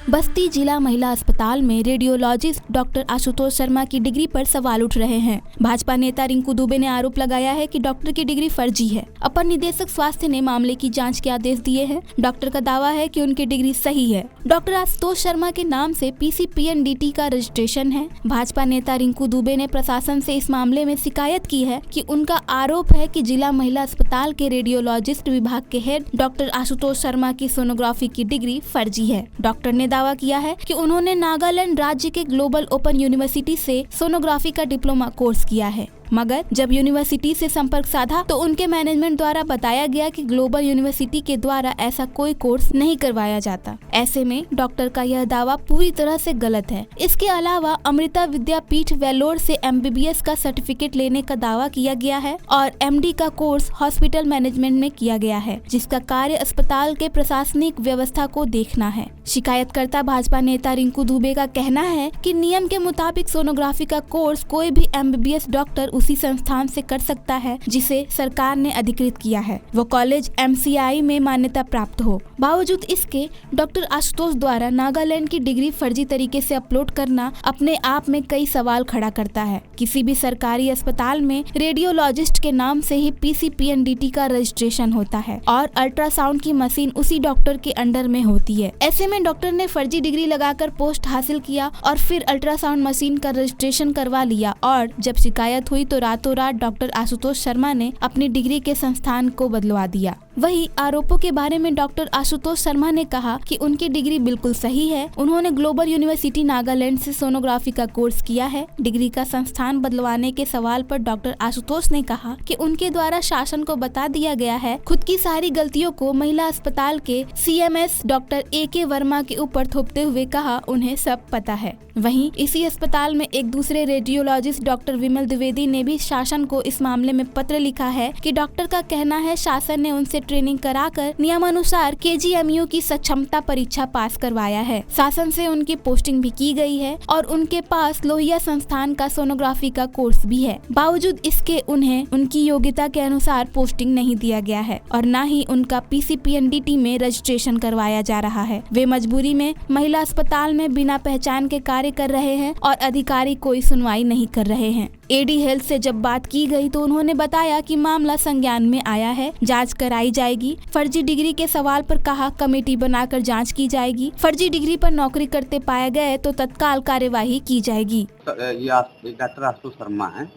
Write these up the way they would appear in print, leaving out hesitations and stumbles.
बस्ती जिला महिला अस्पताल में रेडियोलॉजिस्ट डॉक्टर आशुतोष शर्मा की डिग्री पर सवाल उठ रहे हैं। भाजपा नेता रिंकू दुबे ने आरोप लगाया है कि डॉक्टर की डिग्री फर्जी है। अपर निदेशक स्वास्थ्य ने मामले की जांच के आदेश दिए हैं। डॉक्टर का दावा है कि उनकी डिग्री सही है। डॉक्टर आशुतोष शर्मा के नाम से PCPNDT का रजिस्ट्रेशन है। भाजपा नेता रिंकू दुबे ने प्रशासन से इस मामले में शिकायत की है कि उनका आरोप है कि जिला महिला अस्पताल के रेडियोलॉजिस्ट विभाग के हेड डॉक्टर आशुतोष शर्मा की सोनोग्राफी की डिग्री फर्जी है। डॉक्टर ने दावा किया है कि उन्होंने नागालैंड राज्य के ग्लोबल ओपन यूनिवर्सिटी से सोनोग्राफी का डिप्लोमा कोर्स किया है, मगर जब यूनिवर्सिटी से संपर्क साधा तो उनके मैनेजमेंट द्वारा बताया गया कि ग्लोबल यूनिवर्सिटी के द्वारा ऐसा कोई कोर्स नहीं करवाया जाता। ऐसे में डॉक्टर का यह दावा पूरी तरह से गलत है। इसके अलावा अमृता विद्यापीठ वेलोर से MBBS का सर्टिफिकेट लेने का दावा किया गया है और MD का कोर्स हॉस्पिटल मैनेजमेंट में किया गया है, जिसका कार्य अस्पताल के प्रशासनिक व्यवस्था को देखना है। शिकायतकर्ता भाजपा नेता रिंकू दुबे का कहना है कि नियम के मुताबिक सोनोग्राफी का कोर्स कोई भी MBBS डॉक्टर उसी संस्थान से कर सकता है जिसे सरकार ने अधिकृत किया है, वो कॉलेज MCI में मान्यता प्राप्त हो। बावजूद इसके डॉक्टर आशुतोष द्वारा नागालैंड की डिग्री फर्जी तरीके से अपलोड करना अपने आप में कई सवाल खड़ा करता है। किसी भी सरकारी अस्पताल में रेडियोलॉजिस्ट के नाम से ही PCPNDT का रजिस्ट्रेशन होता है और अल्ट्रासाउंड की मशीन उसी डॉक्टर के अंडर में होती है। ऐसे में डॉक्टर ने फर्जी डिग्री लगाकर पोस्ट हासिल किया और फिर अल्ट्रासाउंड मशीन का रजिस्ट्रेशन करवा लिया और जब शिकायत हुई तो रातों रात डॉक्टर आशुतोष शर्मा ने अपनी डिग्री के संस्थान को बदलवा दिया। वहीं आरोपों के बारे में डॉक्टर आशुतोष शर्मा ने कहा कि उनकी डिग्री बिल्कुल सही है। उन्होंने ग्लोबल यूनिवर्सिटी नागालैंड से सोनोग्राफी का कोर्स किया है। डिग्री का संस्थान बदलवाने के सवाल पर डॉक्टर आशुतोष ने कहा कि उनके द्वारा शासन को बता दिया गया है। खुद की सारी गलतियों को महिला अस्पताल के CMS डॉक्टर AK वर्मा के ऊपर थोपते हुए कहा उन्हें सब पता है। वहीं इसी अस्पताल में एक दूसरे रेडियोलॉजिस्ट डॉक्टर विमल द्विवेदी ने भी शासन को इस मामले में पत्र लिखा है कि डॉक्टर का कहना है शासन ने उनसे ट्रेनिंग कराकर नियमानुसार KGMU की सक्षमता परीक्षा पास करवाया है। शासन से उनकी पोस्टिंग भी की गई है और उनके पास लोहिया संस्थान का सोनोग्राफी का कोर्स भी है। बावजूद इसके उन्हें उनकी योग्यता के अनुसार पोस्टिंग नहीं दिया गया है और न ही उनका PCPNDT में रजिस्ट्रेशन करवाया जा रहा है। वे मजबूरी में महिला अस्पताल में बिना पहचान के कार्य कर रहे हैं और अधिकारी कोई सुनवाई नहीं कर रहे हैं। AD हेल्थ से जब बात की गई तो उन्होंने बताया कि मामला संज्ञान में आया है, जांच कराई जाएगी। फर्जी डिग्री के सवाल पर कहा कमेटी बनाकर जांच की जाएगी। फर्जी डिग्री पर नौकरी करते पाए गए तो तत्काल कार्यवाही की जाएगी। ये डॉक्टर आशुतोष शर्मा है,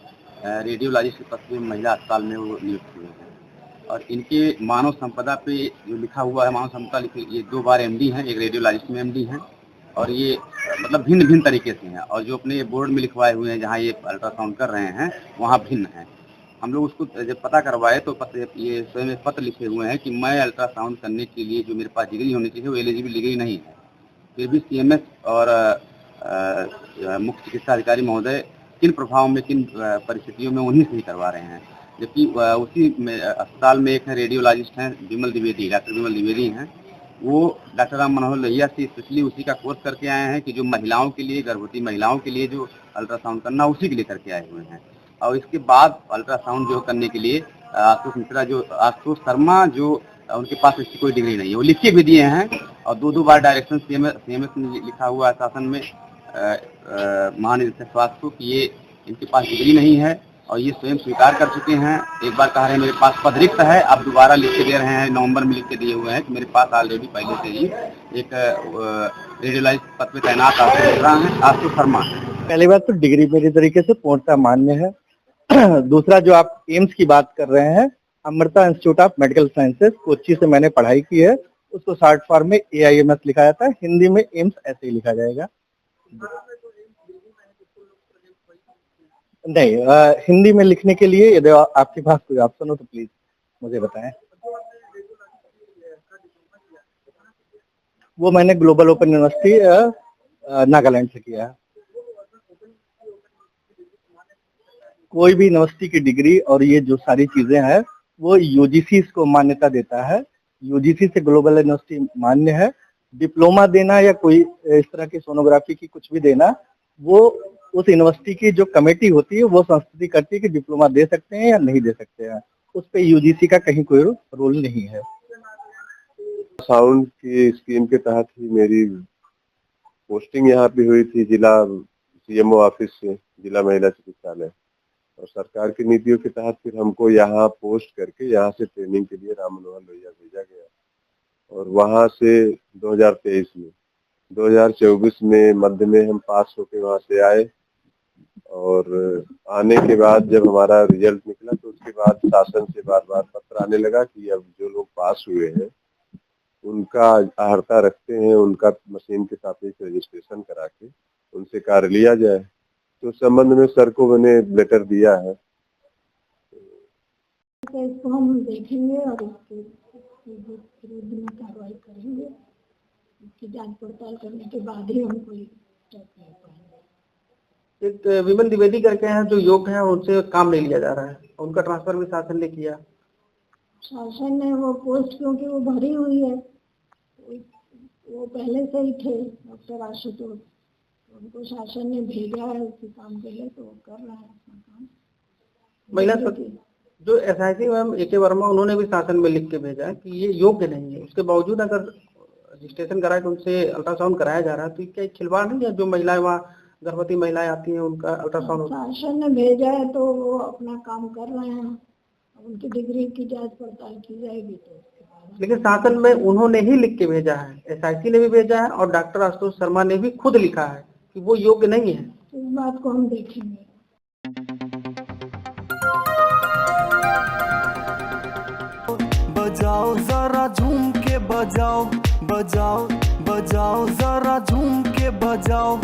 रेडियोलॉजिस्ट के पद में महिला अस्पताल में वो नियुक्त हुए हैं और इनके मानव संपदा पे जो लिखा हुआ है, मानव संपदा ये 2 बार MD हैं, एक रेडियोलॉजिस्ट में MD हैं और ये मतलब भिन्न भिन्न तरीके से हैं और जो अपने बोर्ड में लिखवाए हुए हैं जहाँ ये अल्ट्रासाउंड कर रहे हैं वहाँ भिन्न है। हम लोग उसको जब पता करवाए तो ये स्वयं पत्र लिखे हुए हैं कि मैं अल्ट्रासाउंड करने के लिए जो मेरे पास डिग्री होनी चाहिए वो एलिजिबल डिग्री नहीं है। फिर भी CMS और मुख्य चिकित्सा अधिकारी महोदय किन प्रभाव में किन परिस्थितियों में उन्हीं से ही करवा रहे हैं, जबकि उसी अस्पताल में एक रेडियोलॉजिस्ट हैं विमल द्विवेदी, डॉक्टर विमल द्विवेदी हैं। वो डॉक्टर राम मनोहर लोहिया से स्पेशली उसी का कोर्स करके आए हैं कि जो महिलाओं के लिए, गर्भवती महिलाओं के लिए जो अल्ट्रासाउंड करना उसी के लिए करके आए हुए हैं और इसके बाद अल्ट्रासाउंड जो करने के लिए आशुतोष शर्मा जो उनके पास इसकी कोई डिग्री नहीं है, वो लिख के भी दिए हैं और 2 बार डायरेक्शन CMS में लिखा हुआ है शासन में महानिदेशक स्वास्थ्य को कि ये इनके पास डिग्री नहीं है और ये स्वयं स्वीकार कर चुके हैं। एक बार कह रहे हैं मेरे पास पद रिक्त है, अब दोबारा लिख के दे रहे हैं, नवंबर में लिख के दिए हुए हैं कि मेरे पास ऑलरेडी पहले से ही एक रेडियोलॉजिस्ट पद पे तैनात आशुतोष शर्मा है। पहली बात तो डिग्री मेरी तरीके से पूर्णतः मान्य है। दूसरा जो आप एम्स की बात कर रहे हैं, Amrita institute of medical sciences Kochi से मैंने पढ़ाई की है, उसको शॉर्ट फॉर्म में AIMS लिखा जाता है, हिंदी में एम्स ऐसे ही लिखा जाएगा। नहीं, हिंदी में लिखने के लिए यदि आपके पास कोई ऑप्शन हो तो प्लीज मुझे बताएं। वो मैंने ग्लोबल ओपन यूनिवर्सिटी नागालैंड से किया है। कोई भी यूनिवर्सिटी की डिग्री और ये जो सारी चीजें हैं वो UGC इसको मान्यता देता है। UGC से ग्लोबल यूनिवर्सिटी मान्य है। डिप्लोमा देना या कोई इस तरह की सोनोग्राफी की कुछ भी देना, वो उस यूनिवर्सिटी की जो कमेटी होती है वो संस्तुति करती है कि डिप्लोमा दे सकते हैं या नहीं दे सकते हैं। उस पे UGC का कहीं कोई रोल नहीं है। साउंड की स्कीम के तहत ही मेरी पोस्टिंग यहाँ पे हुई थी जिला सीएमओ ऑफिस से, जिला महिला चिकित्सालय, और सरकार की नीतियों के तहत फिर हमको यहाँ पोस्ट करके यहाँ से ट्रेनिंग के लिए राम मनोहर लोहिया भेजा गया। और वहाँ से 2023 में 2024 में मध्य में हम पास होके वहाँ से आए, और आने के बाद जब हमारा रिजल्ट निकला तो उसके बाद शासन से बार बार पत्र आने लगा कि अब जो लोग पास हुए हैं उनका अर्हता रखते हैं, उनका मशीन के सापेक्ष रजिस्ट्रेशन करा के उनसे कार्य लिया जाए। तो उस संबंध में सर को मैंने लेटर दिया है। तो इसको हम देखेंगे और इसके विरुद्ध में कार्रवाई करेंगे। इसकी जांच पड़ताल करने के बाद ही हम कोई स्टेप ले पाएंगे। एक विमल द्विवेदी करके हैं जो योग्य है, उनसे काम नहीं लिया जा रहा है, उनका ट्रांसफर भी शासन ने किया। शासन ने वो पोस्ट क्योंकि वो भरी हुई है, वो पहले से ही थे डॉक्टर आशुतोष, उनको शासन ने भेजा है उसी काम के लिए, तो वो कर रहा है अपना काम। महिला जो एसआईसी मैम ए.के. वर्मा, उन्होंने भी शासन में लिख के भेजा है कि ये योग्य नहीं है, उसके बावजूद अगर रजिस्ट्रेशन कराए तो उनसे अल्ट्रासाउंड कराया जा रहा है, तो क्या खिलवाड़ नहीं है? जो महिलाएं वहाँ गर्भवती महिलाएं आती हैं उनका अल्ट्रासाउंड शासन ने भेजा है तो वो अपना काम कर रहे हैं, उनकी डिग्री की जांच पड़ताल की जाएगी तो उसके बाद। लेकिन शासन में उन्होंने ही लिख के भेजा है, एसआईसी ने भी भेजा है और डॉक्टर आशुतोष शर्मा ने भी खुद लिखा है कि वो योग्य नहीं है। इस बात को हम देखेंगे। बजाओ जरा झूम के बजाओ, बजाओ बजाओ जरा झूम के बजाओ।